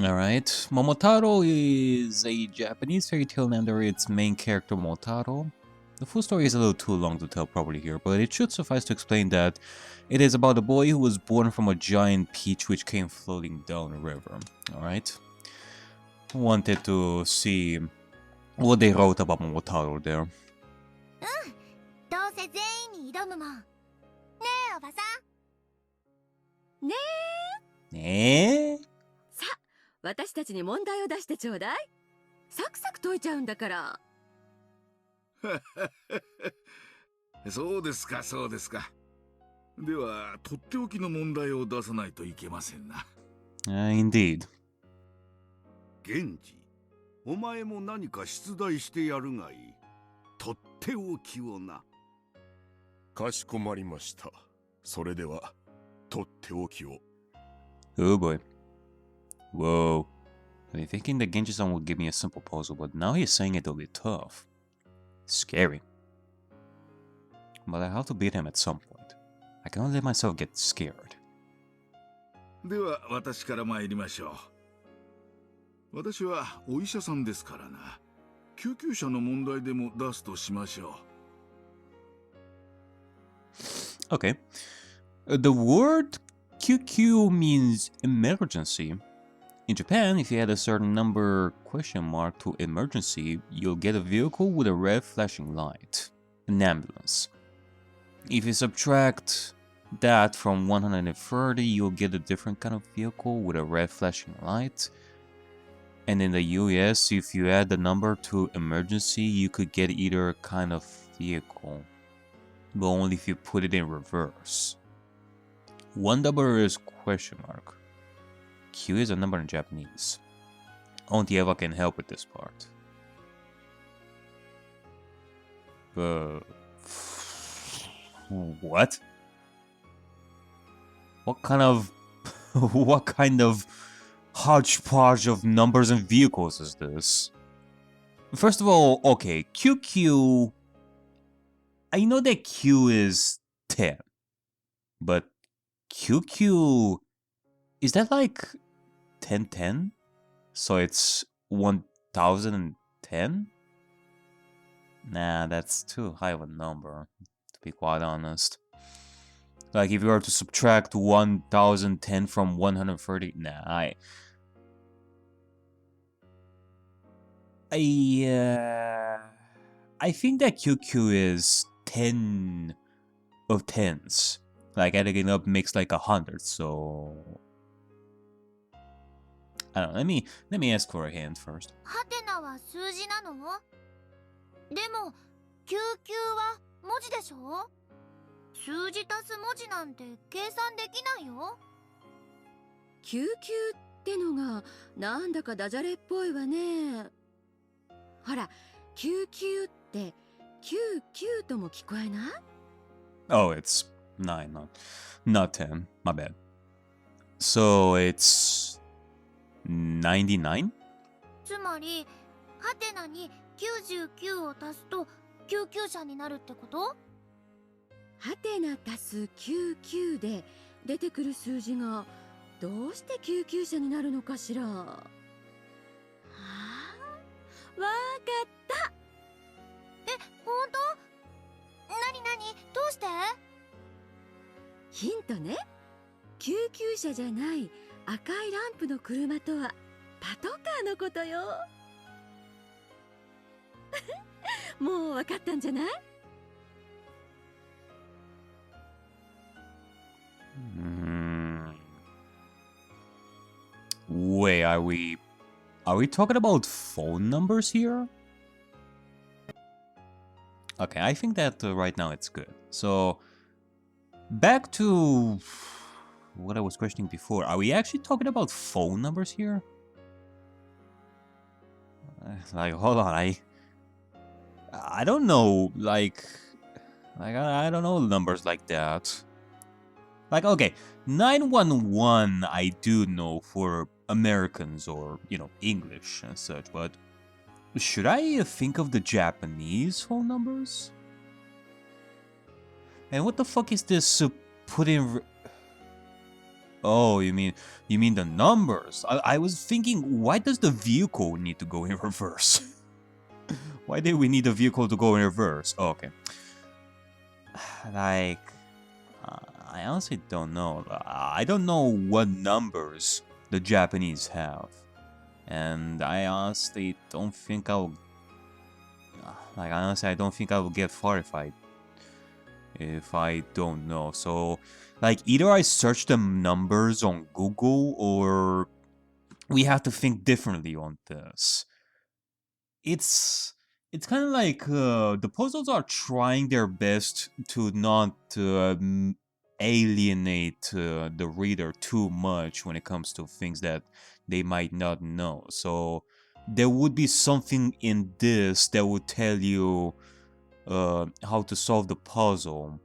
Alright, Momotaro is a Japanese fairy tale named after its main character Momotaro. The full story is a little too long to tell properly here, but it should suffice to explain that it is about a boy who was born from a giant peach which came floating down a river. Alright? Wanted to see what they wrote about Momotaro there. どうせ全員に挑むもん。ねえ、おばさん。ねえ。ねえ。さあ、私たちに問題を出してちょうだい。サクサク解いちゃうんだから。そうですか、そうですか。では、とっておきの問題を出さないといけませんな。Indeed. 源氏、お前も何か出題してやるがいい。とっておきをな。かしこまりました。それでは、とっておきを。Oh boy. Whoa. I've been thinking that Genji-san would give me a simple puzzle, but now he's saying it'll be tough. Scary. But I have to beat him at some point. I cannot let myself get scared. では、私から参りましょう。私はお医者さんですからな。救急車の問題でも出すとしましょう。Okay. The word QQ means emergency. In Japan, if you add a certain number question mark to emergency, you'll get a vehicle with a red flashing light. An ambulance. If you subtract that from 130, you'll get a different kind of vehicle with a red flashing light. And in the US, if you add the number to emergency, you could get either kind of vehicle, but only if you put it in reverse. One number is question mark. Q is a number in Japanese. Only Eva can help with this part. What? What kind of what kind of hodgepodge of numbers and vehicles is this? First of all, okay, QQ. I know that Q is 10, but QQ, is that like 1010? So it's 1010? Nah, that's too high of a number, to be quite honest. Like if you were to subtract 1010 from 130, nah, I think that QQ is 10 of 10s. Like adding it up makes like 100, so I don't know. Let me ask for a hand first. ハテナは数字なの？でも、99は文字でしょ？数字足す文字なんて計算できないよ。救急ってのがなんだかダジャレっぽいわね。ほら、救急って99とも聞こえない？ Oh, it's 9, not 10. My bad. So it's 99? つまり、ハテナに99を足すと救急車になるってこと？ハテナ足す99で出てくる数字がどうして救急車になるのかしら。はあ、わかった。え、ほんと？なになに？どうして？ヒントね。救急車じゃない赤いランプの車とはパトカーのことよ。もうわかったんじゃない？Wait, are we talking about phone numbers here? Okay, I think that right now it's good. So, back to what I was questioning before. Are we actually talking about phone numbers here? Like, hold on, I don't know, like I don't know numbers like that. Like, okay, 911 I do know for Americans or, you know, English and such, but should I think of the Japanese phone numbers? And what the fuck is this put in... Oh, you mean the numbers? I was thinking, why does the vehicle need to go in reverse? Why did we need the vehicle to go in reverse? Oh, okay. Like, I honestly don't know. I don't know what numbers the Japanese have, and I honestly don't think I'll. Like, honestly, I don't think I will get far if I don't know. So, like, either I search the numbers on Google, or we have to think differently on this. It's kind of like the puzzles are trying their best to not alienate the reader too much when it comes to things that they might not know. So there would be something in this that would tell you how to solve the puzzle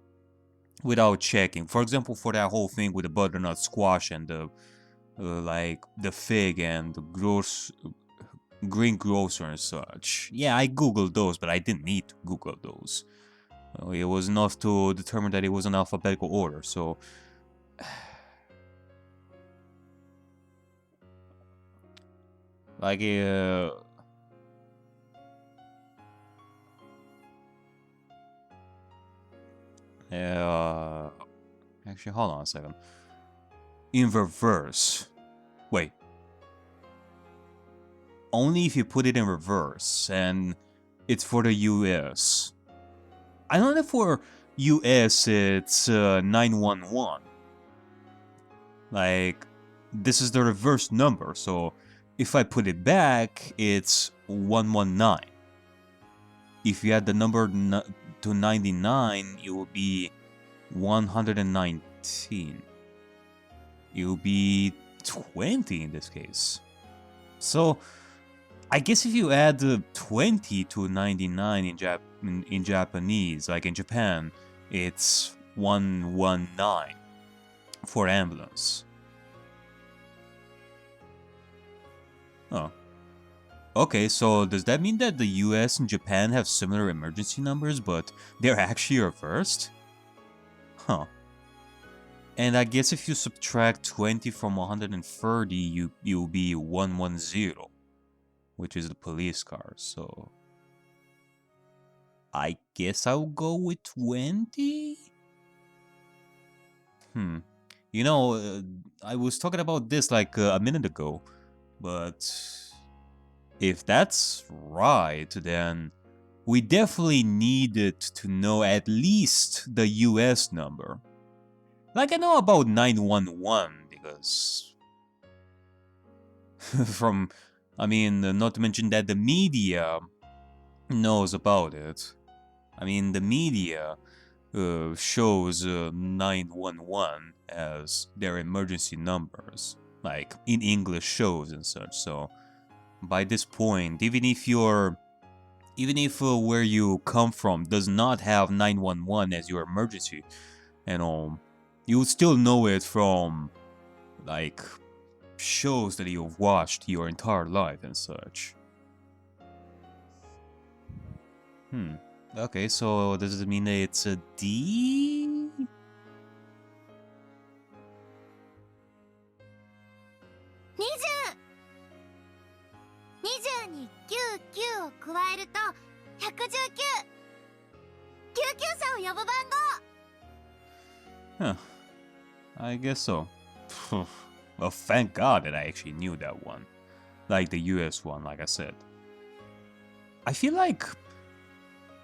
without checking. For example, for that whole thing with the butternut squash and the like the fig and the green grocer and such. Yeah, I googled those, but I didn't need to Google those. It was enough to determine that it was an alphabetical order, so... like, actually, hold on a second. In reverse. Wait. Only if you put it in reverse, and it's for the US. I know that for US it's 911. Like, this is the reverse number, so if I put it back, it's 119. If you add the number to 99, it will be 119. It will be 20 in this case. So, I guess if you add 20 to 99 in Japanese, like in Japan, it's 119 for ambulance. Oh. Okay, so does that mean that the US and Japan have similar emergency numbers, but they're actually reversed? Huh. And I guess if you subtract 20 from 130, you'll be 110. Which is the police car, so... I guess I'll go with 20? You know, I was talking about this like a minute ago, but... if that's right, then... we definitely needed to know at least the US number. Like, I know about 911, because... from... I mean, not to mention that the media knows about it. I mean, the media shows 911 as their emergency numbers, like in English shows and such. So, by this point, even if where you come from does not have 911 as your emergency, and all, you would still know it from, like, shows that you've watched your entire life and such. Okay, so does it mean that it's a D? 20に99を加えると119。救急車を呼ぶ番号。 Huh. I guess so. Well, thank God that I actually knew that one. Like the US one, like I said. I feel like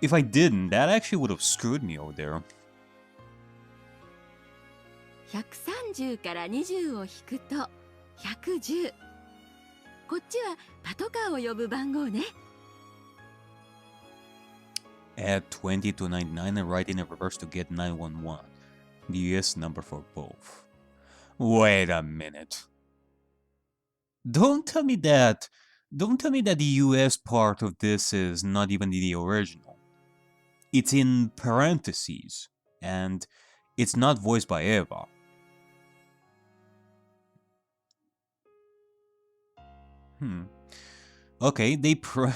if I didn't, that actually would have screwed me over there. 130から20を引くと110。こっちはパトカーを呼ぶ番号ね。 Add 20 to 99 and write in a reverse to get 911. The US number for both. Wait a minute. Don't tell me that the US part of this is not even the original. It's in parentheses, and it's not voiced by Eva. Okay,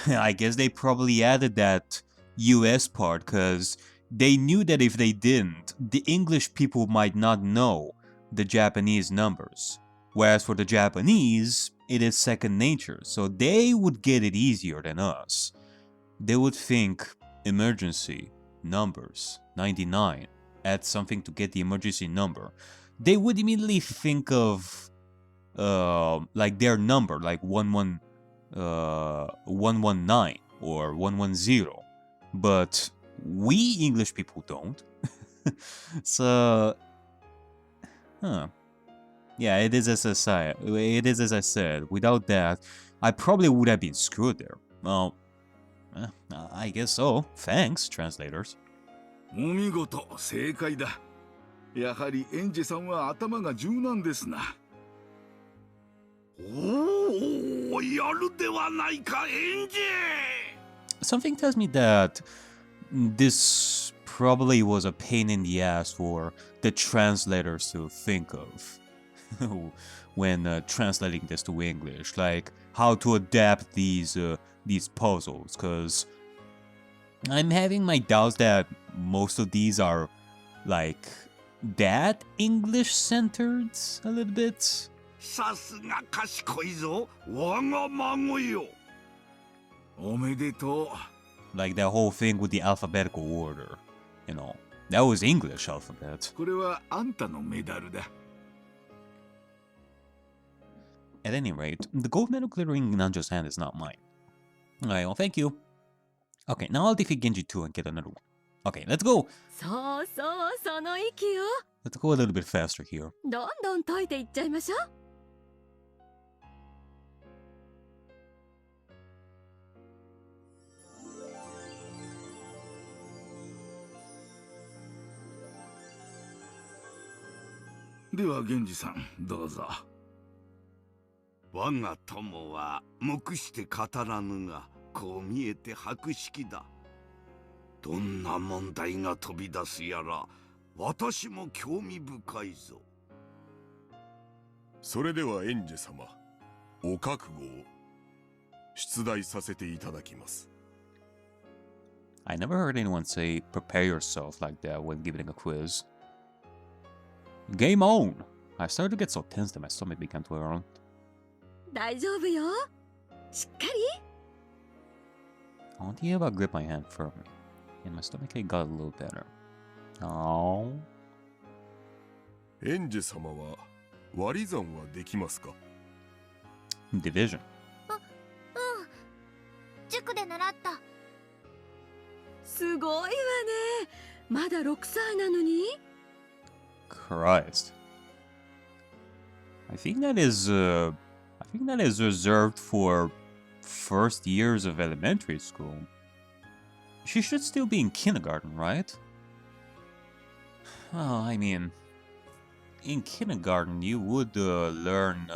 I guess they probably added that US part because they knew that if they didn't, the English people might not know the Japanese numbers. Whereas for the Japanese, it is second nature, so they would get it easier than us. They would think emergency, numbers, 99, add something to get the emergency number. They would immediately think of like their number, like 119 or 110. But we English people don't. So, yeah, it is as I said. Without that, I probably would have been screwed there. Well, I guess so. Thanks, translators. お見事、正解だ。やはりエンジェさんは頭が柔軟ですな。おお、やるではないか、エンジェ。 Something tells me that this probably was a pain in the ass for the translators to think of when translating this to English, like how to adapt these puzzles, because I'm having my doubts that most of these are like that English-centered a little bit. さすが賢いぞ、我が孫よ。おめでとう。 Like that whole thing with the alphabetical order, you know, that was English alphabet. これはあんたのメダルだ。 At any rate, the gold medal glittering in Nanjo's hand is not mine. Alright, well, thank you. Okay, now I'll defeat Genji too and get another one. Okay, let's go! そうそう、その息よ。 Let's go a little bit faster here. どんどん解いていっちゃいましょう。では源氏さん、どうぞ。我が友は黙して語らぬが、こう見えて博識だ。どんな問題が飛び出すやら、私も興味深いぞ。それではエンジェ様、お覚悟を出題させていただきます。I never heard anyone say prepare yourself like that when giving a quiz. Game on! I started to get so tense that my stomach began to hurt. 大丈夫よ。しっかり。 Auntie Eva gripped my hand firmly, and my stomachache got a little better. Oh. エンジェ様は割り算はできますか？ Division. 塾で習った。すごいわね。まだ6歳なのに。 Christ. I think that is reserved for first years of elementary school. She should still be in kindergarten, right? Well, I mean, in kindergarten you would learn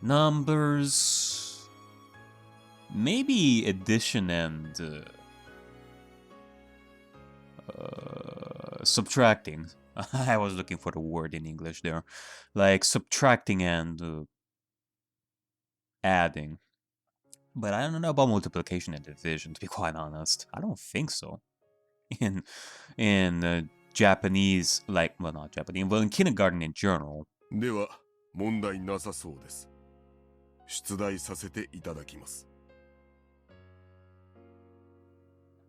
numbers, maybe addition and subtracting. I was looking for the word in English there. Like subtracting and adding. But I don't know about multiplication and division, to be quite honest. I don't think so. In Japanese, like, well, not Japanese, but in kindergarten in general. では問題なさそうです。出題させていただきます。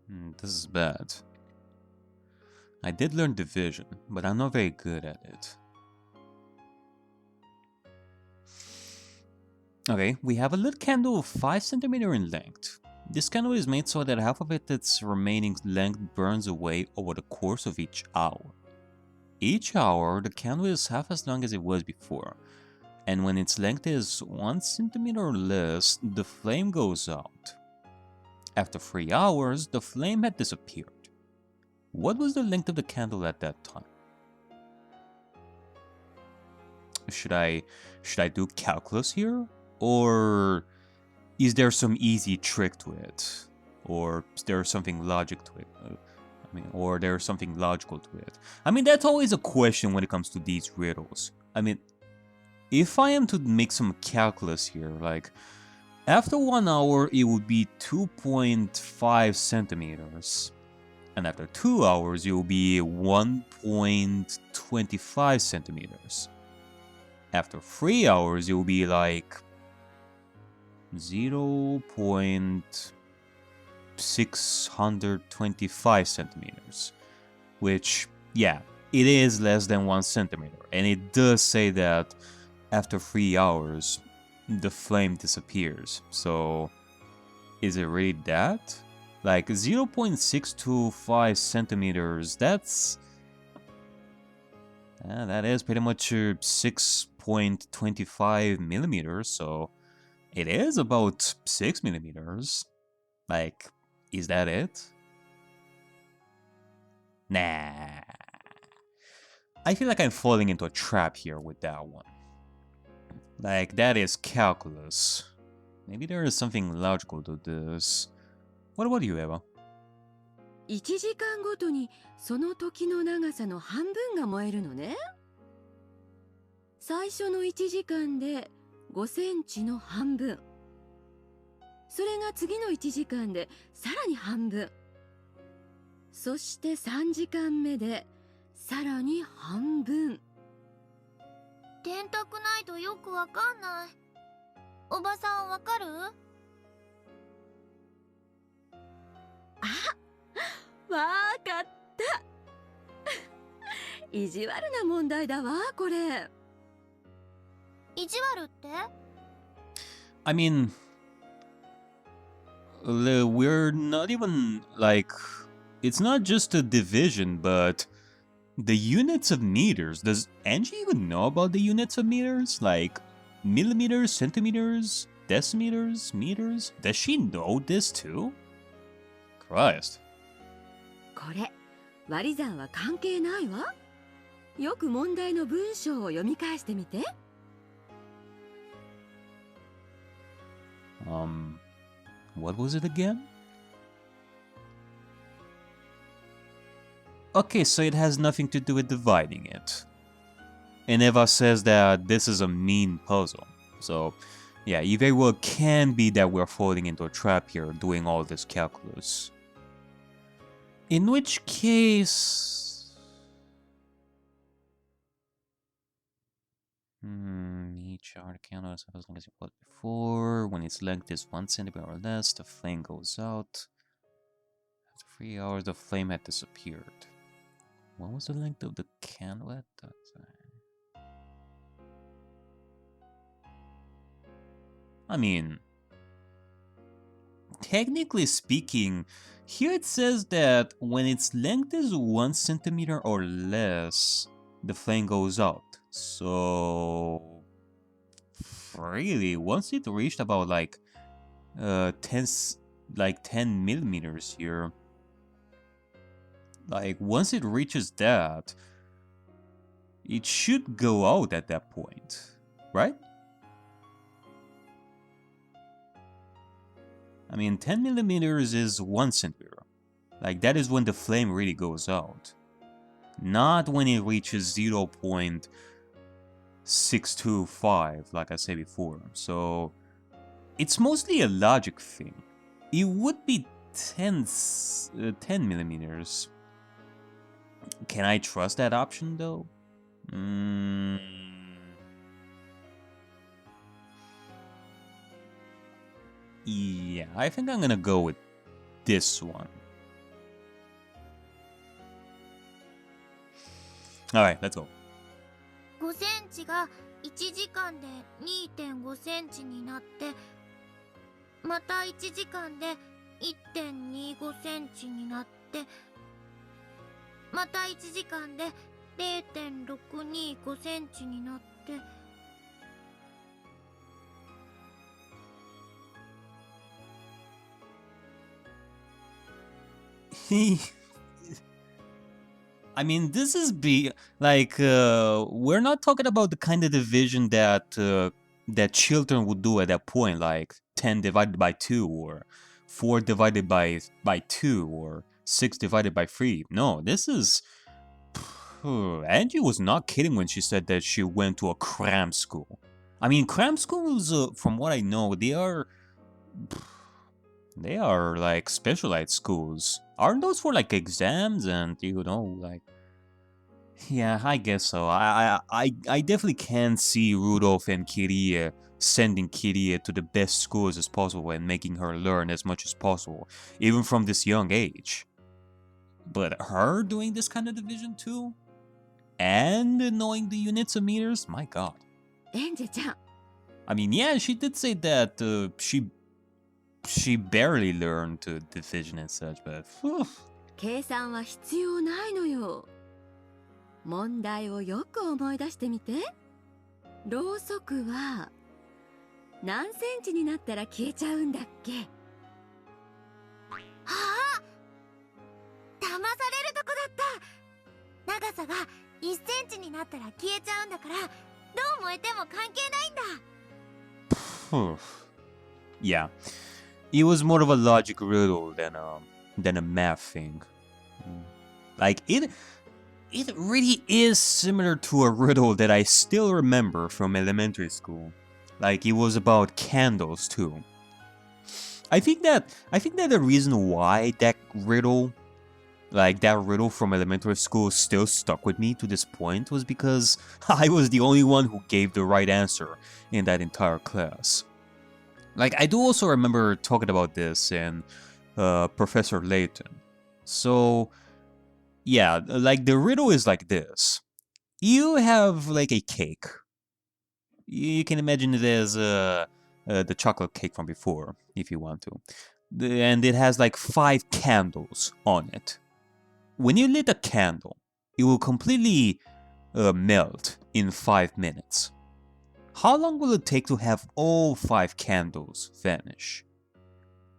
This is bad. I did learn division, but I'm not very good at it. Okay, we have a little candle 5 cm in length. This candle is made so that half of its remaining length burns away over the course of each hour. Each hour, the candle is half as long as it was before, and when its length is 1 cm or less, the flame goes out. After 3 hours, the flame had disappeared. What was the length of the candle at that time? Should I do calculus here? Or is there some easy trick to it? Or is there something logic to it? Or there's something logical to it? I mean, that's always a question when it comes to these riddles. I mean, if I am to make some calculus here, like, after 1 hour, it would be 2.5 centimeters. And after 2 hours, it will be 1.2 0.25 centimeters. After 3 hours, it will be like 0.625 centimeters. Which, yeah, it is less than 1 centimeter. And it does say that after 3 hours, the flame disappears. So, is it really that? Like 0.625 centimeters, that is pretty much 6.25 millimeters, so it is about 6 millimeters. Like, is that it? Nah. I feel like I'm falling into a trap here with that one. Like, that is calculus. Maybe there is something logical to this. What about you, Eva? 1時間ごとにその時の長さの半分が燃えるのね。最初の1時間で5センチの半分。それが次の1時間でさらに半分。そして3時間目でさらに半分。電卓ないとよくわかんない。おばさんわかる？わかった意地悪な問題だわこれ。意地悪って？ I mean, we're not even like, it's not just a division, but the units of meters. Does Angie even know about the units of meters? Like millimeters, centimeters, decimeters, meters? Does she know this too? Christ. これ割り算は関係ないわ。よく問題の文章を読み返してみて。What was it again? Okay, so it has nothing to do with dividing it. And Eva says that this is a mean puzzle. So, yeah, it very well can be that we're falling into a trap here doing all this calculus. In which case... each hour candle is as long as it was before. When its length is 1 centimeter or less, the flame goes out. After 3 hours, the flame had disappeared. What was the length of the candle at that time? I mean, technically speaking, here it says that when its length is 1 centimeter or less, the flame goes out. So, really, once it reached about like 10 millimeters here, like once it reaches that, it should go out at that point, right? I mean, 10 millimeters is 1 centimeter. Like, that is when the flame really goes out. Not when it reaches 0.625, like I said before. So, it's mostly a logic thing. It would be 10 millimeters. Can I trust that option, though? Yeah, I think I'm gonna go with this one. Alright, let's go. 5センチが1時間で 2.5 センチになって、また1時間で 1.25 センチになって、また1時間で 0.625 センチになって、I mean, this is we're not talking about the kind of division that that children would do at that point, like 10 divided by 2, or 4 divided by 2, or 6 divided by 3. No, this is... Angie was not kidding when she said that she went to a cram school. I mean, cram schools, from what I know, they are like specialized schools. Aren't those for like exams and, you know, like Yeah, I guess so. I definitely can see Rudolph and Kirie sending Kirie to the best schools as possible and making her learn as much as possible, even from this young age. But her doing this kind of division too? And knowing the units of meters? My god. エンジェちゃん、 I mean, yeah, she did say that she barely learned division and such, but whew. 計算は必要ないのよ。問題をよく思い出してみて。ろうそくは何センチになったら消えちゃうんだっけ？はあ、騙されるとこだった。長さが1センチになったら消えちゃうんだから、どう燃えても関係ないんだ。Phew. Yeah, it was more of a logic riddle than a math thing. Like it really is similar to a riddle that I still remember from elementary school. Like it was about candles too. I think that the reason why that riddle from elementary school still stuck with me to this point was because I was the only one who gave the right answer in that entire class. Like, I do also remember talking about this in Professor Layton. So, yeah, like the riddle is like this. You have like a cake. You can imagine it as the chocolate cake from before, if you want to. And it has like 5 candles on it. When you lit a candle, it will completely melt in 5 minutes. How long will it take to have all 5 candles vanish?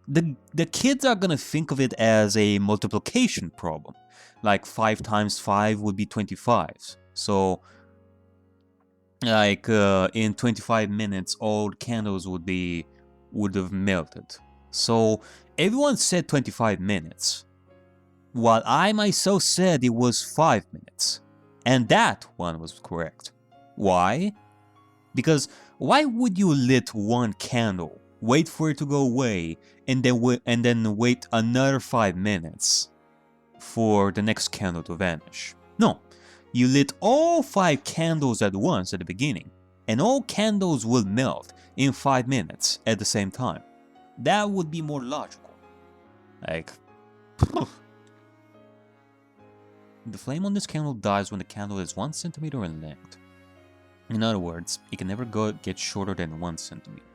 The kids are gonna think of it as a multiplication problem. Like 5 times 5 would be 25. So, like in 25 minutes, all candles would have melted. So everyone said 25 minutes. While I myself said it was 5 minutes. And that one was correct. Why? Because why would you lit one candle, wait for it to go away, and then wait another 5 minutes for the next candle to vanish? No, you lit all 5 candles at once at the beginning, and all candles will melt in 5 minutes at the same time. That would be more logical. Like, the flame on this candle dies when the candle is 1 centimeter in length. In other words, it can never get shorter than 1 centimeter.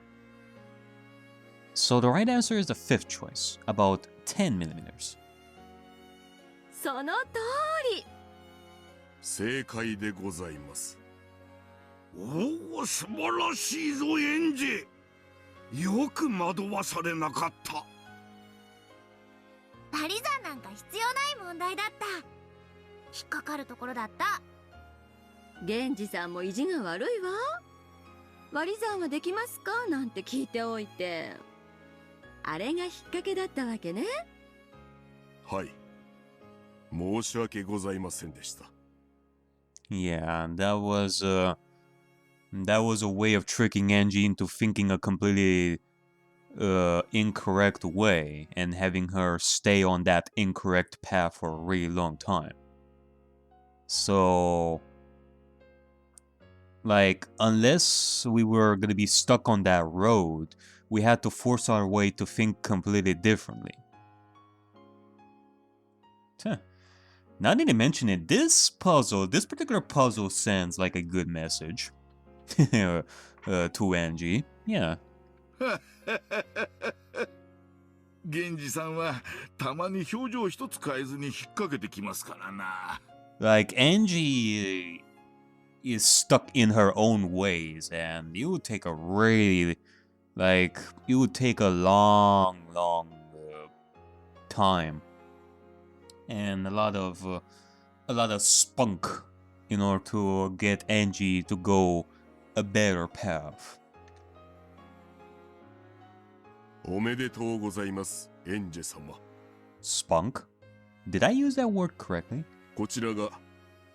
So the right answer is the 5th choice, about 10 millimeters. その通り。正解でございます。おお、素晴らしいぞエンジ。よく惑わされなかった。割り算なんか必要ない問題だった。引っかかるところだった。源氏さんも意地が悪いわ。割り算はできますかなんて聞いておいて。あれが引っ掛けだったわけね。はい。申し訳ございませんでした。Yeah, that was a way of tricking Angie into thinking a completely incorrect way and having her stay on that incorrect path for a really long time. So, like, unless we were gonna be stuck on that road, we had to force our way to think completely differently. Now that you mention it, this particular puzzle sends like a good message to Angie. Yeah. 源氏さんはたまに表情一つ変えずに引っ掛けてきますからな。Like Angie is stuck in her own ways, and it would take a long time and a lot of spunk in order to get Angie to go a better path. おめでとうございます、エンジェ様。Spunk? Did I use that word correctly? こちらが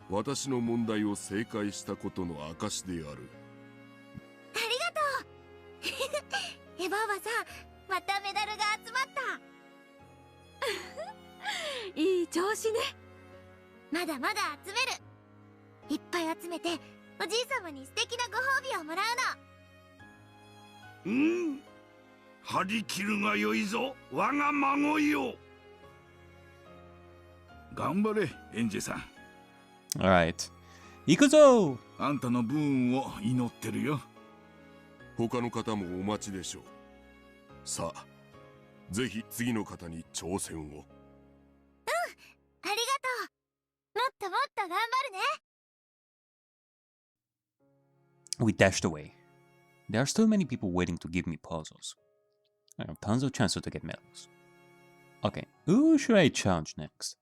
私の問題を正解したことの証である。ありがとう。エバおばさん、またメダルが集まった。いい調子ね。まだまだ集める。いっぱい集めておじい様に素敵なご褒美をもらうの。張り切るがよいぞ、我が孫よ。頑張れ、エンジェさん。 Alright. 行くぞ。あんたの武運を祈ってるよ。他の方もお待ちでしょう。さあ、ぜひ次の方に挑戦を。ありがとう。もっともっと頑張るね。We dashed away. There are still many people waiting to give me puzzles. I have tons of chances to get medals. Okay, who should I challenge next?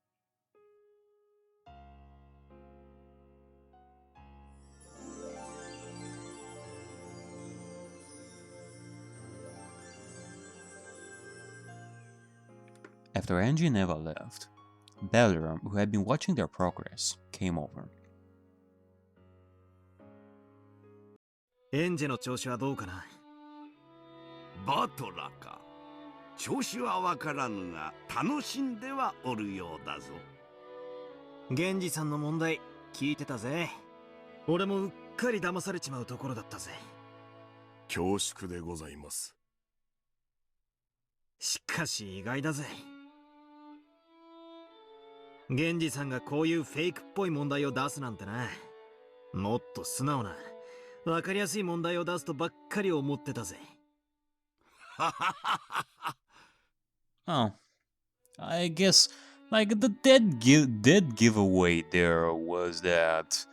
After Angie and Eva left, Bella, who had been watching their progress, came over. エンジェの調子はどうかな。バトラか。調子はわからぬが楽しんではおるようだぞ。源氏さんの問題聞いてたぜ。俺もうっかり騙されちまうところだったぜ。恐縮でございます。しかし意外だぜ。源氏さんがこういうフェイクっぽい問題を出すなんてな。もっと素直なわかりやすい問題を出すとばっかり思ってたぜ。Oh, I guess like the dead giveaway there was that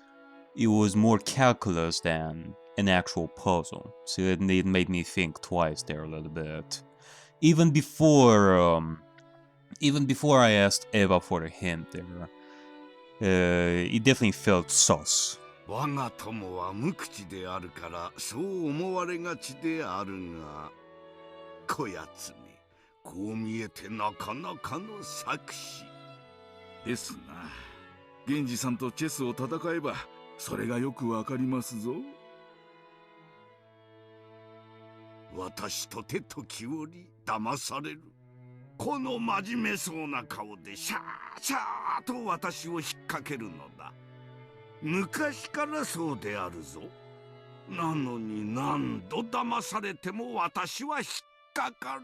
it was more calculus than an actual puzzle, so it made me think twice there a little bit. Even before I asked Eva for a hint there, it definitely felt sus. 我が友は無口であるからそう思われがちであるが、こやつめ、こう見えてなかなかの策士ですな。源氏さんとチェスを戦えばそれがよくわかりますぞ。私とて時折騙される。この真面目そうな顔でシャーシャーと私を引っ掛けるのだ。昔からそうであるぞ。なのに何度騙されても私は引っかかる。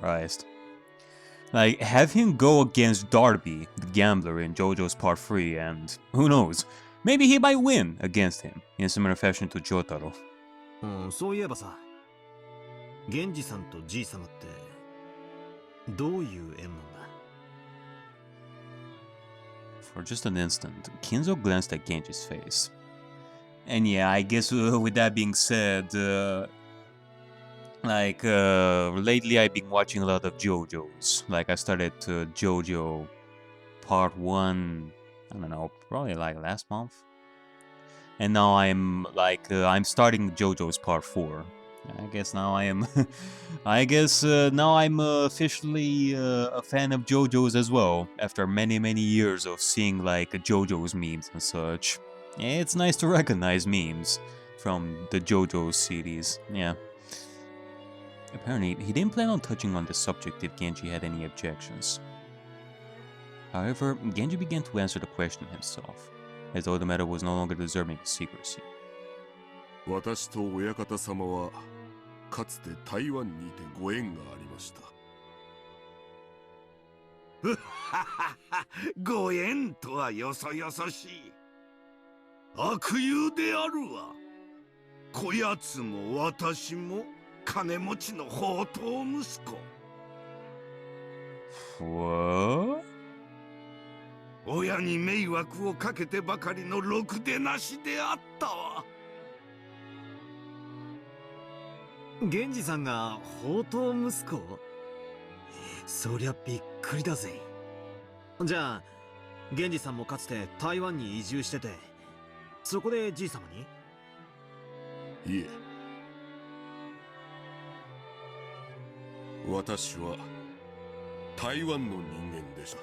Christ. Like, have him go against Darby, the gambler, in JoJo's Part 3, and who knows, maybe he might win against him, in similar fashion to Jotaro. そういえばさ、源氏さんとじい様ってどういう縁なんだ。 For just an instant, Kinzo glanced at Genji's face. And yeah, I guess with that being said, lately I've been watching a lot of JoJo's. Like, I started JoJo Part 1, I don't know, probably like last month. And now I'm starting JoJo's Part 4. I guess now I am now I'm officially a fan of JoJo's as well, after many years of seeing like JoJo's memes and such. It's nice to recognize memes from the JoJo's series, yeah. Apparently, he didn't plan on touching on the subject if Genji had any objections. However, Genji began to answer the question himself, as though the matter was no longer deserving of secrecy. 私と親方様はかつて台湾にてご縁がありました。ご縁とはよそよそしい。悪友であるわ。こやつも私も金持ちの宝刀息子。What? 親に迷惑をかけてばかりのろくでなしであったわ。源氏さんが宝刀息子？そりゃびっくりだぜ。じゃあ源氏さんもかつて台湾に移住してて、そこでじい様に？いえ、私は台湾の人間でした。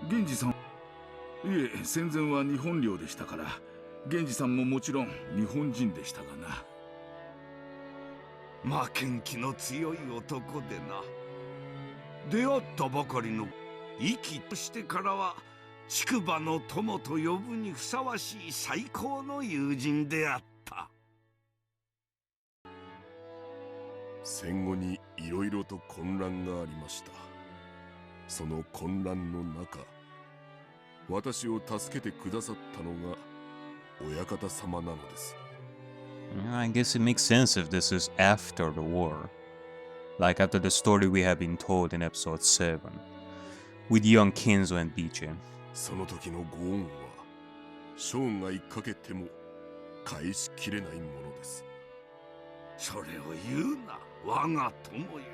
源氏さん、いえ、戦前は日本領でしたから、源氏さんももちろん日本人でしたがな。負けん気の強い男でな。出会ったばかりの息としてからは竹馬の友と呼ぶにふさわしい最高の友人であった。戦後にいろいろと混乱がありました。その混乱の中、私を助けてくださったのが親方様なのです。I guess it makes sense if this is after the war. Like after the story we have been told in episode 7. With young Kinzo and Genji. その時のご恩は生涯かけても返しきれないものです。それを言うな、我が友よ。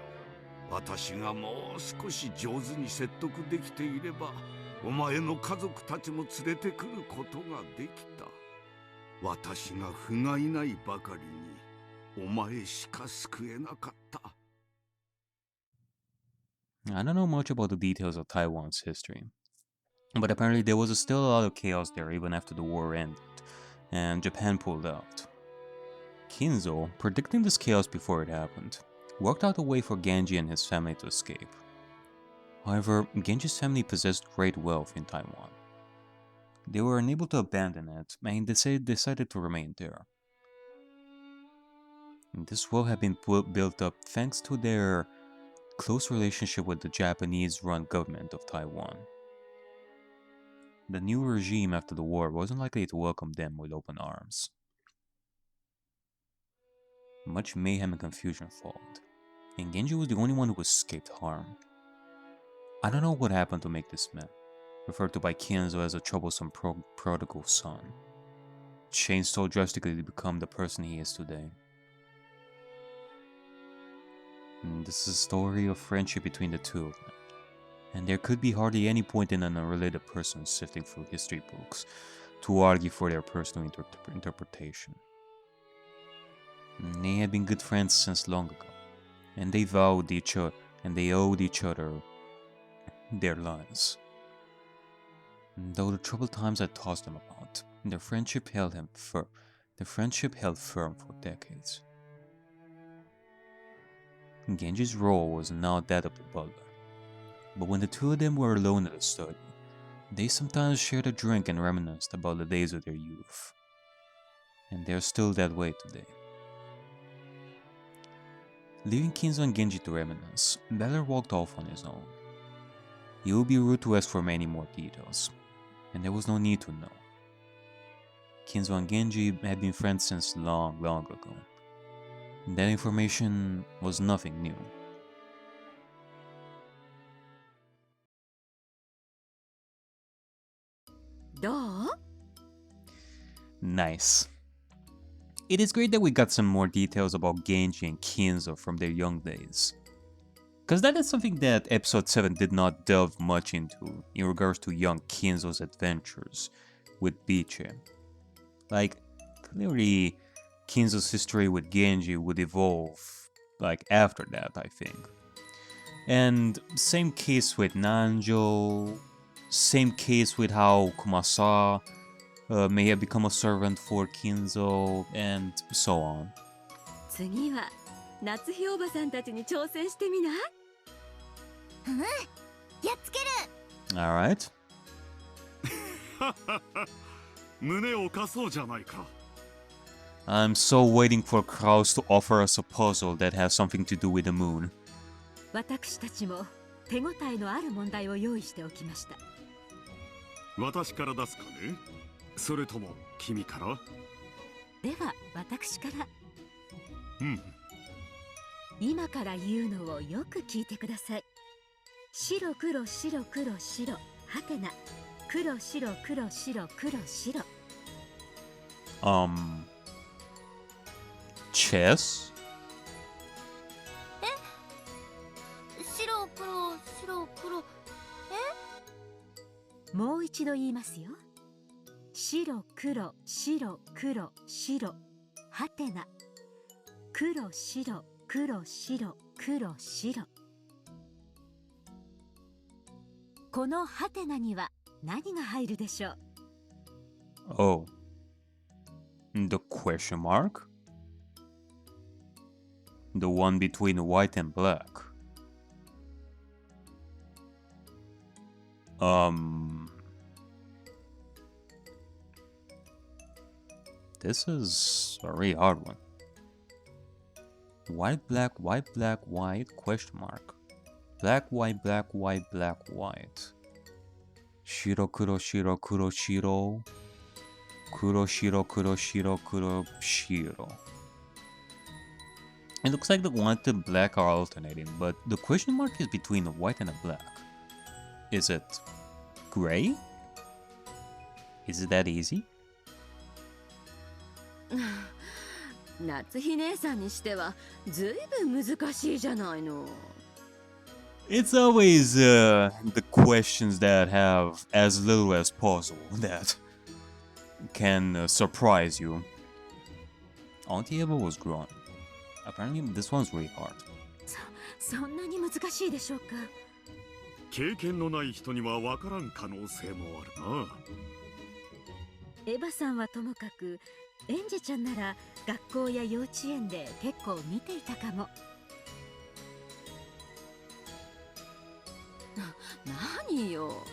私がもう少し上手に説得できていれば、お前の家族たちも連れてくることができた。私が不甲斐ないばかりに、お前しか救えなかった。I don't know much about the details of Taiwan's history, but apparently there was still a lot of chaos there even after the war ended, and Japan pulled out. Kinzo, predicting this chaos before it happened, worked out a way for Genji and his family to escape. However, Genji's family possessed great wealth in Taiwan. They were unable to abandon it, and decided to remain there. And this wealth had been built up thanks to their close relationship with the Japanese-run government of Taiwan. The new regime after the war wasn't likely to welcome them with open arms. Much mayhem and confusion followed, and Genji was the only one who escaped harm. I don't know what happened to make this man, referred to by Kinzo as a troublesome prodigal son, changed so drastically to become the person he is today. And this is a story of friendship between the two of them, and there could be hardly any point in an unrelated person sifting through history books to argue for their personal interpretation. And they had been good friends since long ago, and they owed each other their lives. And though the troubled times had tossed them about, their friendship held firm for decades. Genji's role was now that of the butler, but when the two of them were alone at the study, they sometimes shared a drink and reminisced about the days of their youth. And they're still that way today. Leaving Kinzo and Genji to reminisce, Butler walked off on his own. He would be rude to ask for many more details, and there was no need to know. Kinzo and Genji had been friends since long ago, and that information was nothing new. Nice. It is great that we got some more details about Genji and Kinzo from their young days. Because that is something that episode 7 did not delve much into in regards to young Kinzo's adventures with WITCHY. Like, clearly Kinzo's history with Genji would evolve, like, after that, I think. And same case with Nanjo, same case with how Kumasa may have become a servant for Kinzo, and so on. 次は夏日おばさんたちに挑戦してみない？やっつける。 Alright. 胸を貸そうじゃないか。I'm so waiting for Kraus to offer us a puzzle that has something to do with the moon. 私たちも手応えのある問題を用意しておきました。私から出すかね？それとも君から？では私から。うん。今から言うのをよく聞いてください。白黒白黒白はてな黒白黒白黒白。Chess? 白黒白黒。もう一度言いますよ。白黒白黒白はてな黒白黒白黒白。このハテナには何が入るでしょう？ Oh. The question mark? The one between white and black. This is a really hard one. White, black, white, question mark. Black, white, white. Shiro, kuro, shiro, kuro, shiro. Kuro, shiro, kuro, shiro, kuro, shiro. It looks like the white and black are alternating, but the question mark is between a white and a black. Is it gray? Is it that easy? 夏日姉さんにしてはずいぶん難しいじゃないの。It's always the questions that have as little as possible that can surprise you. Auntie Eva was grown. Apparently this one's really hard. そんなに難しいでしょうか。経験のない人には分からん可能性もあるな。エヴァさんはともかく、エンジちゃんなら学校や幼稚園で結構見ていたかも。何よ、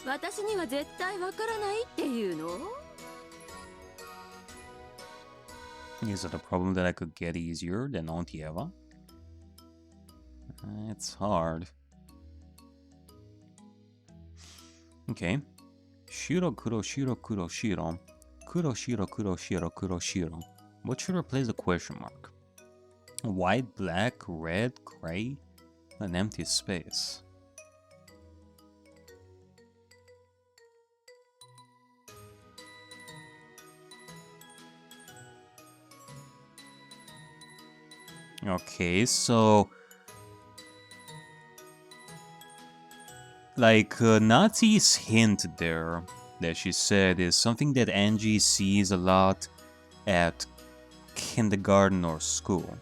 私には絶対わからないっていうの？ Is it a problem that I could get easier than Auntie Eva? It's hard. Okay. Shiro, kuro, shiro, kuro, shiro. Kuro, shiro, kuro, shiro, kuro, shiro. What should replace the question mark? White, black, red, gray? An empty space. Okay, so like Natsu's hint there that she said is something that Angie sees a lot at kindergarten or school.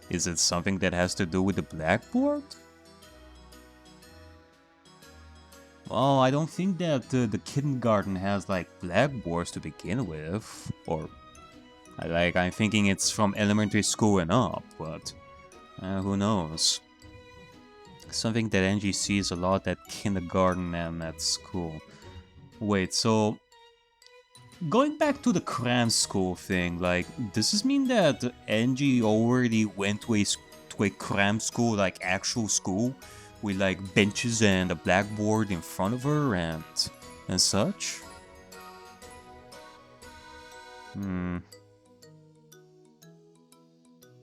Is it something that has to do with the blackboard? Well, I don't think that the kindergarten has like blackboards to begin with, or I'm thinking it's from elementary school and up, but who knows? Something that Angie sees a lot at kindergarten and at school. Wait, so going back to the cram school thing, like, does this mean that Angie already went to a cram school, like actual school, with like benches and a blackboard in front of her and such?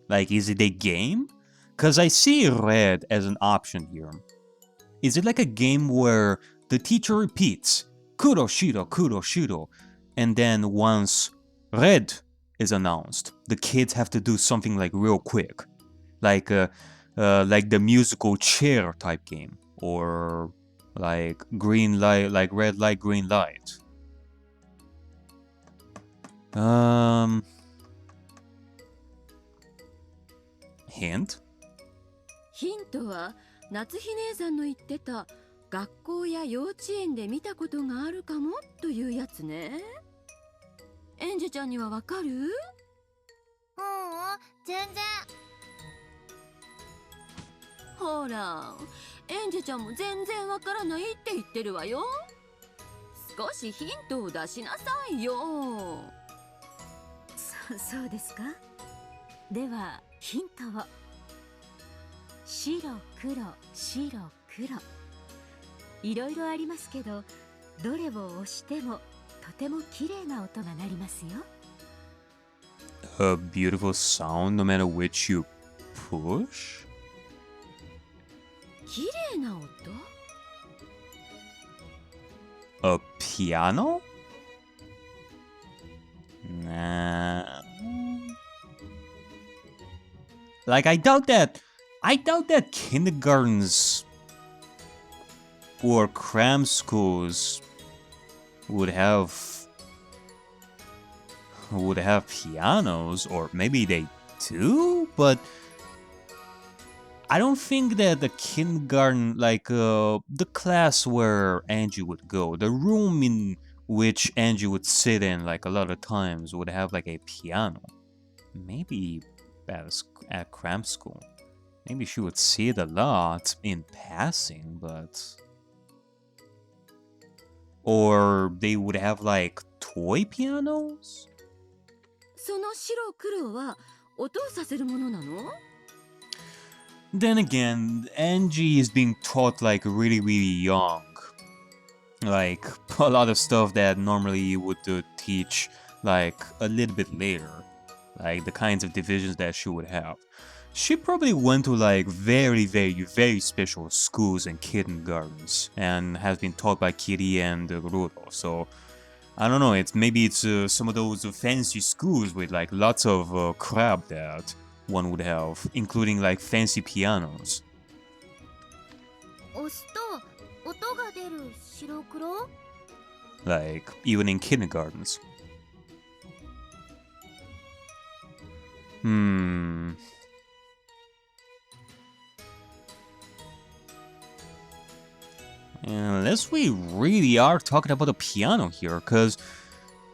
Like, is it a game? Because I see red as an option here. Is it like a game where the teacher repeats, Kuro Shiro, Kuro Shiro, and then once red is announced, the kids have to do something like real quick? Like the musical chair type game, or like green light, like red light, green light. Hint? ヒントは夏日姉さんの言ってた学校や幼稚園で見たことがあるかもというやつね。エンジェちゃんにはわかる？全然。ほら、エンジェちゃんも全然わからないって言ってるわよ。少しヒントを出しなさいよ。そうですか。ではヒントを。白黒白黒。いろいろありますけど、どれを押してもとても綺麗な音が鳴りますよ。A beautiful sound no matter which you push? 綺麗な音？ A piano? Nah. Like, I doubt that kindergartens or cram schools would have pianos, or maybe they do, but I don't think that the kindergarten, like the class where Angie would go, the room in which Angie would sit in like a lot of times would have like a piano. Maybe at cram school. Maybe she would see it a lot in passing, but... Or they would have like toy pianos? その白黒は音をさせるものなの？ Then again, Angie is being taught like really young. Like a lot of stuff that normally you would teach like a little bit later. Like the kinds of divisions that she would have. She probably went to like very special schools and kindergartens and has been taught by Kiri and Ruro. So I don't know, maybe it's some of those fancy schools with like lots of crap that one would have, including like fancy pianos. 押すと音が出る白黒？ Like even in kindergartens. Unless we really are talking about a piano here, because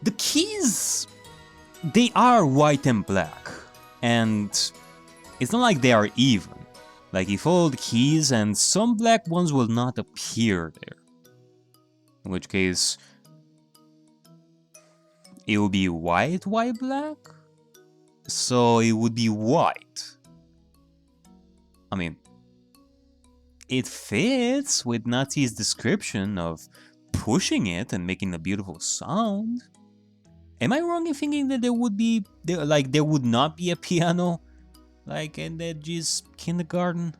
the keys, they are white and black, and it's not like they are even. Like you follow the keys and some black ones will not appear there. In which case, it will be white, black? So it would be white. I mean, it fits with Natsu's description of pushing it and making a beautiful sound. Am I wrong in thinking that there would not be a piano like in Edgy's kindergarten?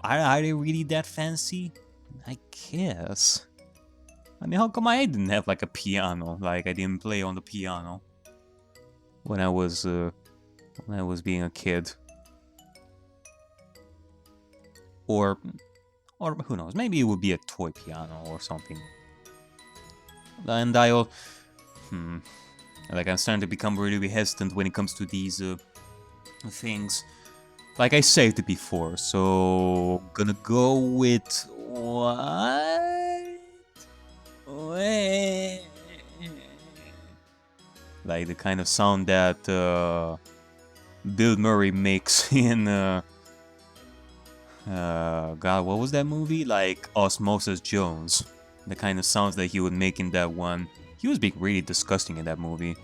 Are they really that fancy? I guess. I mean, how come I didn't have like a piano? Like I didn't play on the piano when I was being a kid. Or who knows, maybe it would be a toy piano or something. And I'm starting to become really hesitant when it comes to these things. Like I saved it before, so gonna go with what? Wait. Like the kind of sound that Bill Murray makes in God, what was that movie? Like Osmosis Jones. The kind of sounds that he would make in that one. He was being really disgusting in that movie.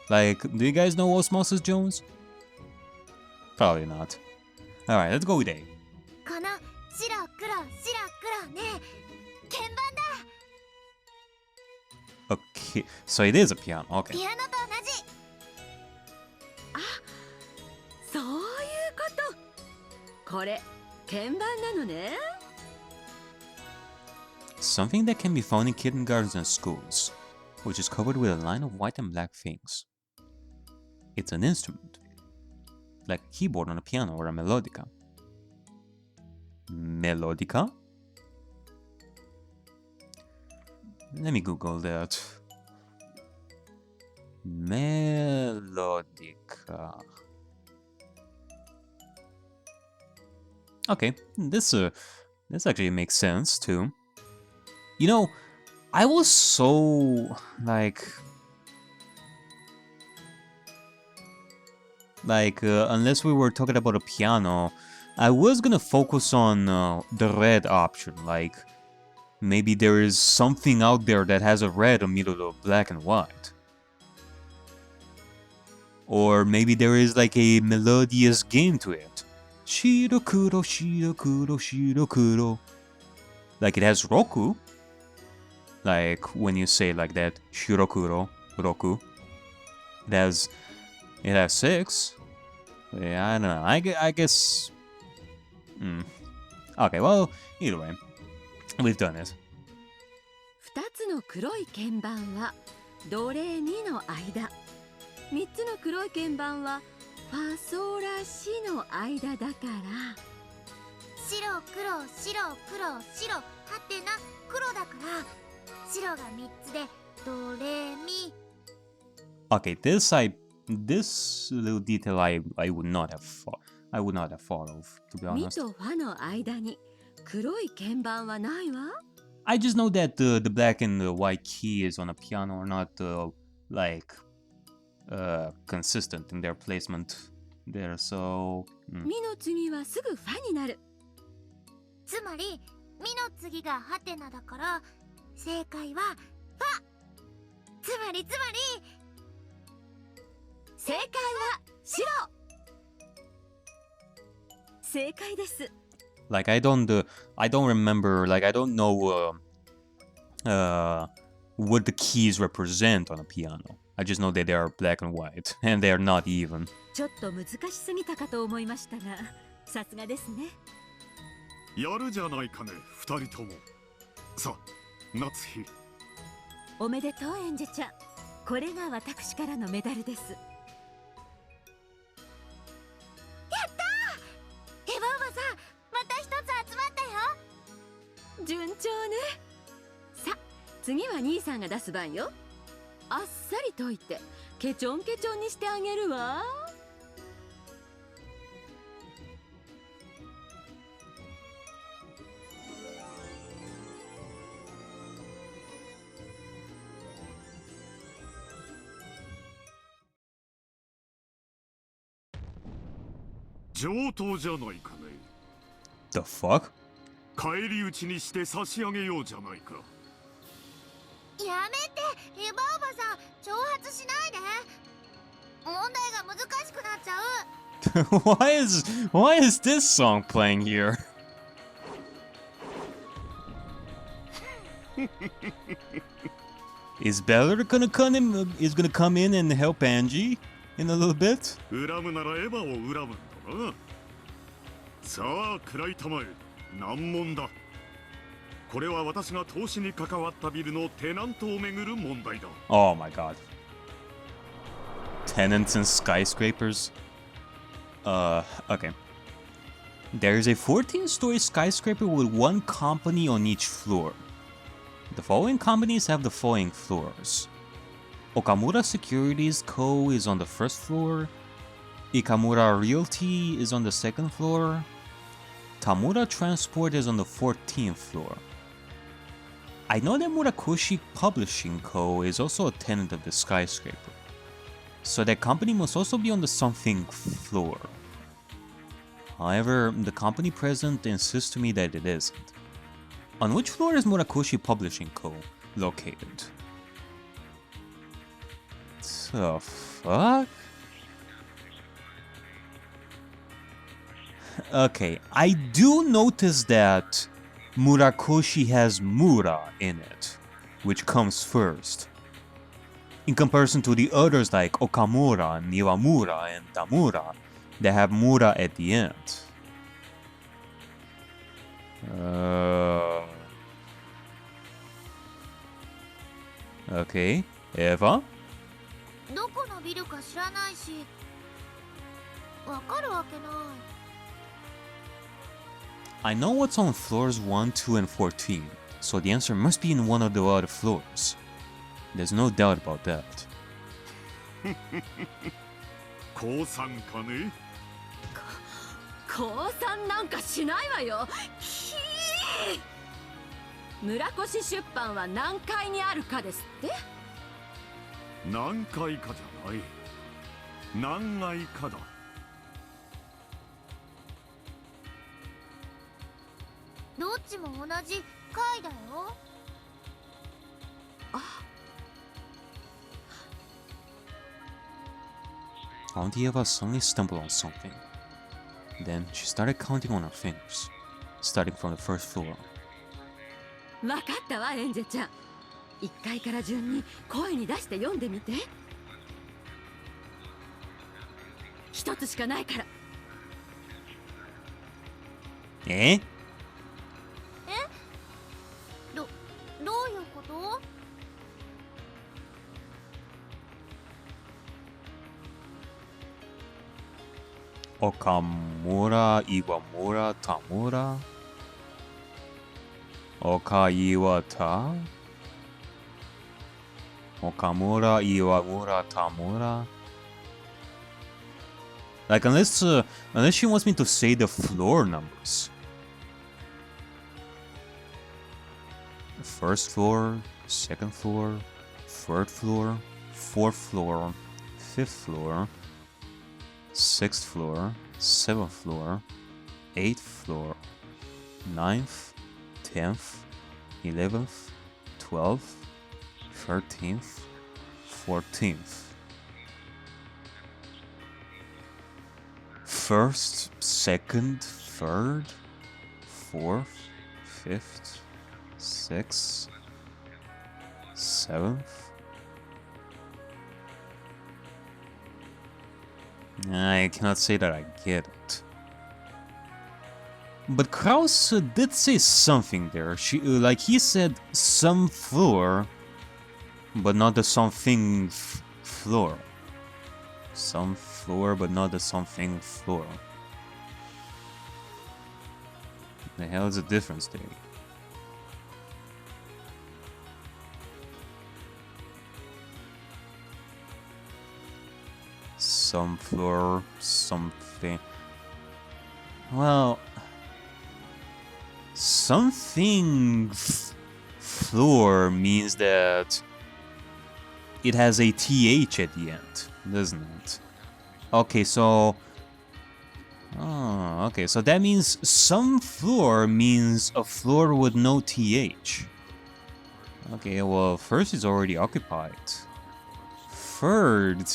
Like, do you guys know Osmosis Jones? Probably not. Alright, let's go with A. この白黒白黒ね、鍵盤だ。 Okay, so it is a piano. Okay. ピアノと同じ。あ、そういうこと。これ鍵盤なのね。 Something that can be found in kindergartens and schools, which is covered with a line of white and black things. It's an instrument, like a keyboard on a piano or a melodica. Melodica? Let me Google that. Melodica. Okay, this actually makes sense too. You know, I was so unless we were talking about a piano, I was gonna focus on the red option. Like maybe there is something out there that has a red in the middle of black and white. Or maybe there is like a melodious game to it. Shirokuro, shirokuro, shirokuro. Like it has roku. Like when you say like that, shirokuro, roku. It has 6. Yeah, I don't know. I guess. Okay, well, either way, we've done it. 2つの黒い鍵盤はドレミの間。3つの黒い鍵盤はファソラシの間だから。白黒白黒白はてな黒だから。白が3つでドレミ。 Okay, this little detail I would not have followed, to be ミ honest. とファの間に黒い鍵盤はないわ。 I just know that the black and the white keys on a piano are not consistent in their placement. there, so... みの次はすぐファになる。つまりみの次がハテナだから正解はファ。つまり正解は白。正解です。Like, I don't remember, like, I don't know what the keys represent on a piano. I just know that they are black and white, and they are not even. ちょっと難しすぎたかと思いましたが、さすがですね。やるじゃないかね、二人とも。さあ、夏日。おめでとうエンジェちゃん。これが私からのメダルです。エヴァおばさん、また一つ集まったよ。順調ね。さ、次は兄さんが出す番よ。あっさり解いてケチョンケチョンにしてあげるわ。上等じゃないかね。 The fuck? 返り討ちにして差し上げようじゃないか。やめて、エヴァおばさん、挑発しないで。問題が難しくなっちゃう。Why is this song playing here? Is Beller gonna come in and help Angie in a little bit? 恨むならエヴァを恨むんだな。さあ、食らいたまえ。難問だ。これは私が投資に関わったビルのテナントをめぐる問題だ。Oh my god. Tenants and skyscrapers? Okay. There is a 14-story skyscraper with one company on each floor. The following companies have the following floors. Okamura Securities Co. is on the first floor. Ikamura Realty is on the second floor. Tamura Transport is on the 14th floor. I know that Murakoshi Publishing Co. is also a tenant of the skyscraper, so that company must also be on the something floor. However, the company president insists to me that it isn't. On which floor is Murakoshi Publishing Co. located? The fuck? Okay, I do notice that Murakoshi has Mura in it, which comes first, in comparison to the others like Okamura, Niwamura, and Tamura that have Mura at the end. Okay, Eva? どこのビルか知らないし、わかるわけない。I know what's on floors 1, 2, and 14, so the answer must be in one of the other floors. There's no doubt about that. 降参かね。降参なんかしないわよ。ひー。村越出版は何階にあるかですって？何階かじゃない。何階かだ。どっちも同じ階だよ。Auntie suddenly stumbled on something. Then she started counting on her fingers, starting from the first floor. わかったわ、エンジェちゃん。1階から順に声に出して読んでみて。一つしかないから。え？どういうこと？Okamura, Iwamura, Tamura? Okaiwata? Okamura, Iwamura, Tamura? Like, unless she wants me to say the floor numbers. First floor, second floor, third floor, fourth floor, fifth floor. 6th floor, 7th floor, 8th floor, 9th, 10th, 11th, 12th, 13th, 14th. First, second, third, fourth, fifth, sixth, seventh. I cannot say that I get it. But Krause did say something there. He said some floor, but not the something floor. Some floor, but not the something floor. The hell is the difference there? Some floor, something. Well, something floor means that it has a th at the end, doesn't it? Okay, so okay, so that means some floor means a floor with no th. Okay, well, first is already occupied. Third,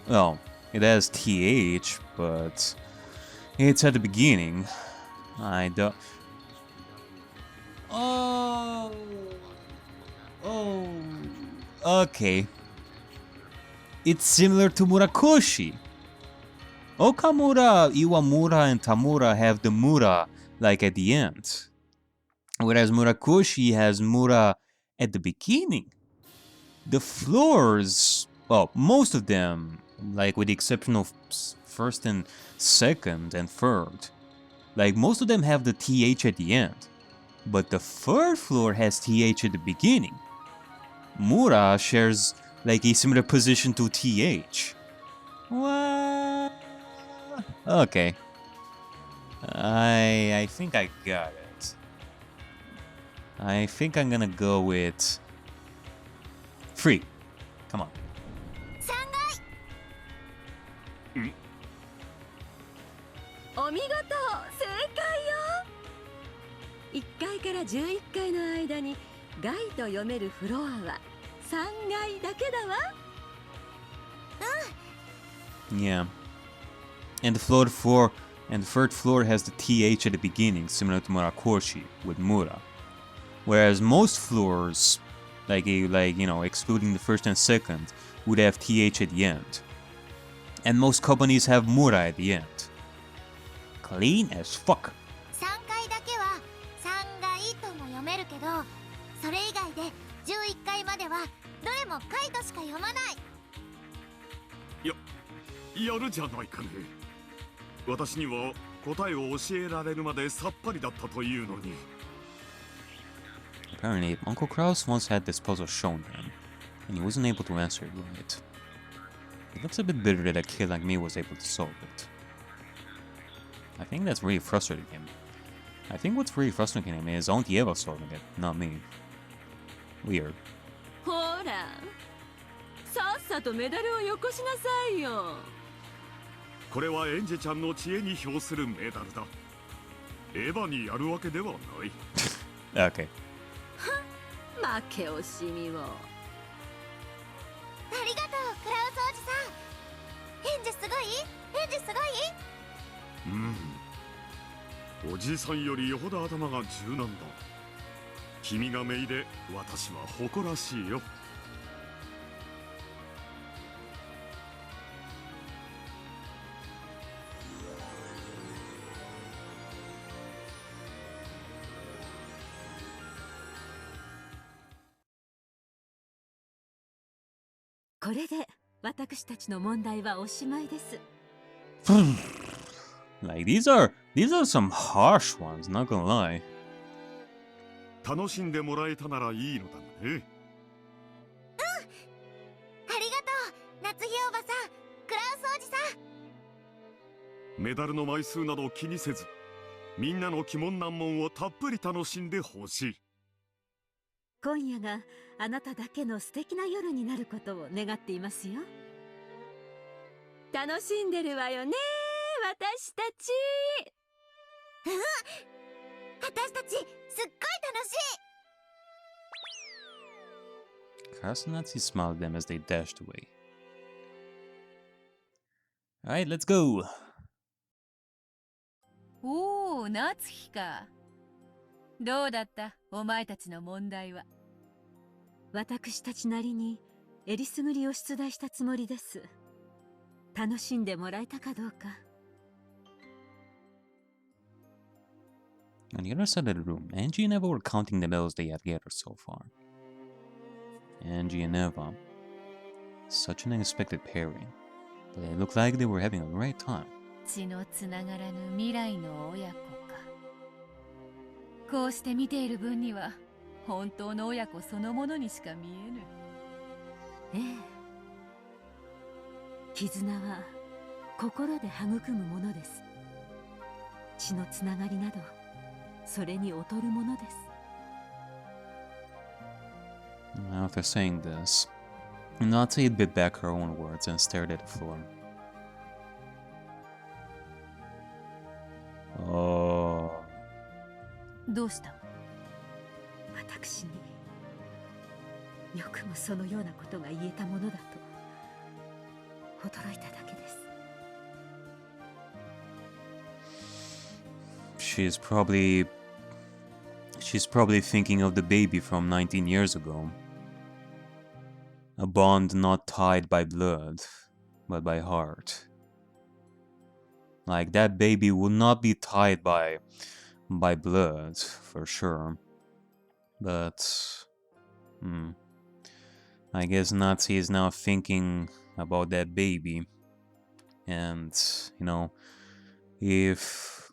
well, it has th, but it's at the beginning. I don't. Oh, okay. It's similar to Murakoshi. Okamura, Iwamura, and Tamura have the Mura like at the end, whereas Murakoshi has Mura at the beginning. The floors, well, most of them, like with the exception of first and second and third, like most of them have the th at the end, but the third floor has th at the beginning. Mura shares like a similar position to th. What? Okay. I think I got it. I think I'm gonna go with 3. Come on. 3階。お見事、正解よ。1階から11階の間に階と読めるフロアは3階だけだわ。Yeah. And the third floor has the th at the beginning, similar to Murakoshi with Mura. Whereas most floors, excluding the first and second, would have th at the end. And most companies have Mura at the end. Clean as fuck. 3階だけは3階とも読めるけど、それ以外で11階まではどれも階としか読まない。やるじゃないかね。私には答えを教えられるまでさっぱりだったというのに。Apparently, Uncle Kraus once had this puzzle shown to him, and he wasn't able to answer it right. He looks a bit bitter that a kid like me was able to solve it. I think that's really frustrating him. I think what's really frustrating him is only Eva solving it, not me. Weird. ほら、さっさとメダルをよこしなさいよ。これはエンジェちゃんの知恵に表するメダルだ。エヴァにやるわけではない。Okay. 負け惜しみを。ありがとう、クラウスおじさん。返事すごい？返事すごい？おじさんよりよほど頭が柔軟だ。君が姪で私は誇らしいよ。これで私たちの問題はおしまいです。Like these are some harsh ones, not gonna lie. 楽しんでもらえたならいいのだね。ありがとう、夏日おばさん、クラウスおじさん。メダルの枚数など気にせず、みんなの鬼門難問をたっぷり楽しんでほしい。今夜があなただけの素敵な夜になることを願っていますよ。楽しんでるわよね、私たち。私たちすっごい楽しい。 Castanazzi smiled at them as they dashed away. Alright, let's go! おお、夏日か。どうだったお前たちの問題は。私たちなりにえりすぐりを出題したつもりです。楽しんでもらえたかどうか。On the other side of the room, Angie and Eva were counting the medals they had gathered so far. Angie and Eva. Such an unexpected pairing. But it looked like they were having a great time. 血のつながらぬ未来の親子か。こうして見ている分には本当の親子そのものにしか見えぬ。ええ。絆は心で育むものです。血のつながりなどそれに劣るものです。After saying this, Natsuki bit back her own words and stared at the floor. Oh. どうした？私によくもそのようなことが言えたものだと驚いただけです。She's probably thinking of the baby from 19 years ago. A bond not tied by blood, but by heart. Like that baby will not be tied by blood, for sure. But I guess Natsuki is now thinking about that baby. And, you know, if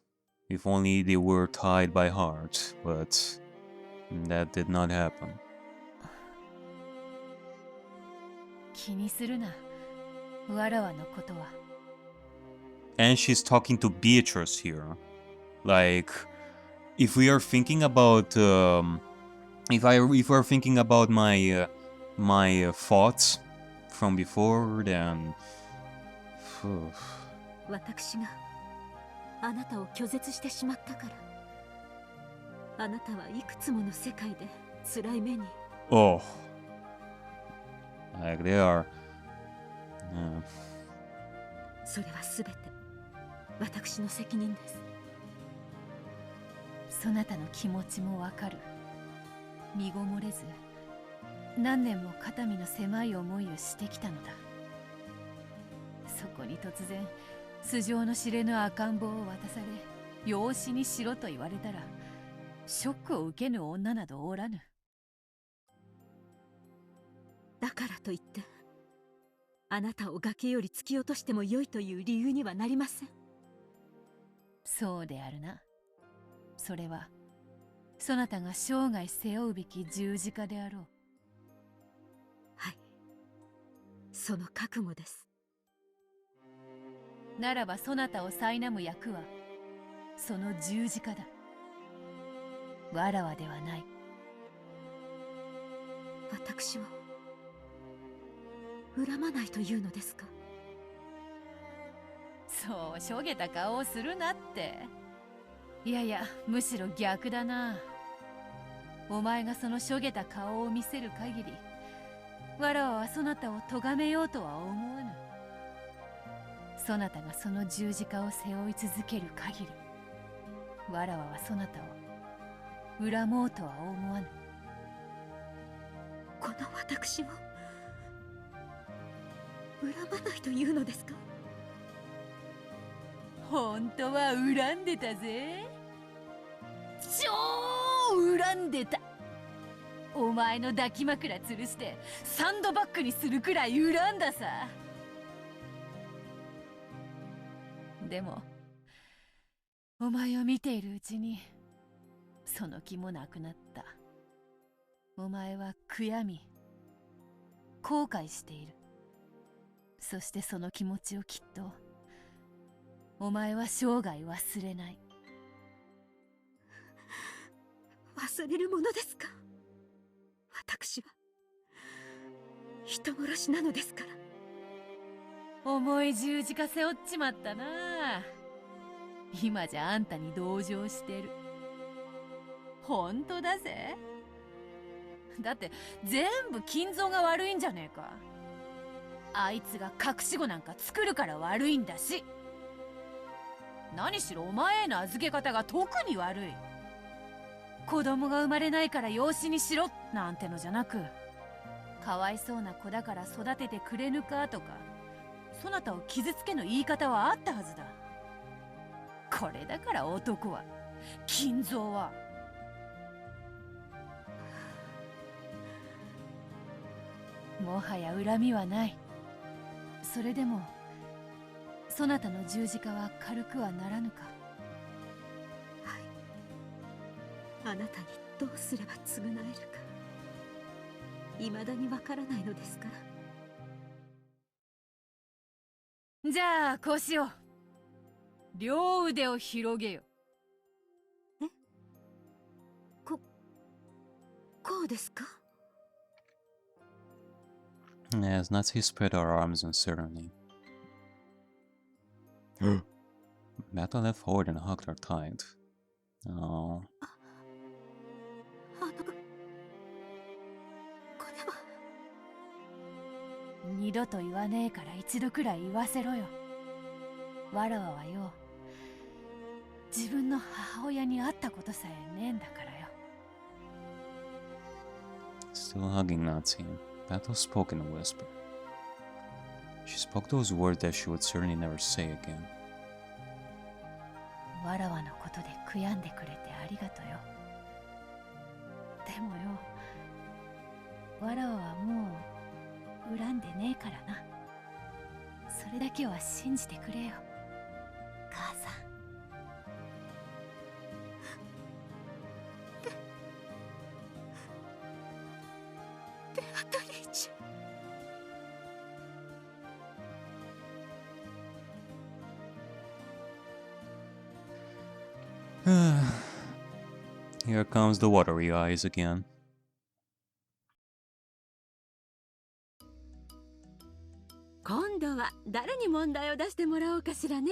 only they were tied by heart, but that did not happen. 気にするな。わらわのことは。And she's talking to Beatrice here. Like, if we are thinking about, if we're thinking about my thoughts from before, then 私があなたを拒絶してしまったから、あなたはいくつもの世界で辛い目に。oh, like they are. それはすべて私の責任です。そなたの気持ちもわかる。身ごもれず何年も肩身の狭い思いをしてきたのだ。そこに突然素性の知れぬ赤ん坊を渡され、養子にしろと言われたらショックを受けぬ女などおらぬ。だからといってあなたを崖より突き落としても良いという理由にはなりません。そうであるな。それはそなたが生涯背負うべき十字架であろう。はい、その覚悟です。ならばそなたを苛む役はその十字架だ。わらわではない。私を恨まないというのですか？そうしょげた顔をするなって。いやいや、むしろ逆だな。お前がそのしょげた顔を見せる限り、わらわはそなたを咎めようとは思わぬ。そなたがその十字架を背負い続ける限り、わらわはそなたを恨もうとは思わぬ。この私を恨まないというのですか？本当は恨んでたぜ。超恨んでた。お前の抱き枕吊るしてサンドバッグにするくらい恨んださ。でもお前を見ているうちにその気もなくなった。お前は悔やみ後悔している。そしてその気持ちをきっとお前は生涯忘れない。忘れるものですか？私は人殺しなのですから。重い十字架背負っちまったな。今じゃあんたに同情してる。ほんとだぜ。だって全部金蔵が悪いんじゃねえか。あいつが隠し子なんか作るから悪いんだし。何しろお前への預け方が特に悪い。子供が生まれないから養子にしろなんてのじゃなく、かわいそうな子だから育ててくれぬかとか、そなたを傷つけの言い方はあったはずだ。これだから男は、金蔵は。もはや恨みはない。それでもそなたの十字架は軽くはならぬか。はい。あなたにどうすれば償えるか、未だにわからないのですから。じゃあこうしよう。両腕を広げよ。え？こうですか？ As Natsuki spread her arms uncertainly. Mata leaned forward and hugged her tight. Oh. 二度と言わねえから一度くらい言わせろよ。わらわはよ、自分の母親に会ったことさえねえんだからよ。Still hugging Natsuki, Bato spoke in a whisper. She spoke those words that she would certainly never say again. わらわのことで悔やんでくれてありがとよ。でもよ、わらわはもう恨んでねえからな。それだけは信じてくれよ、母さん。ベアトリーチェ。Here comes the watery eyes again. 今度は誰に問題を出してもらおうかしらね。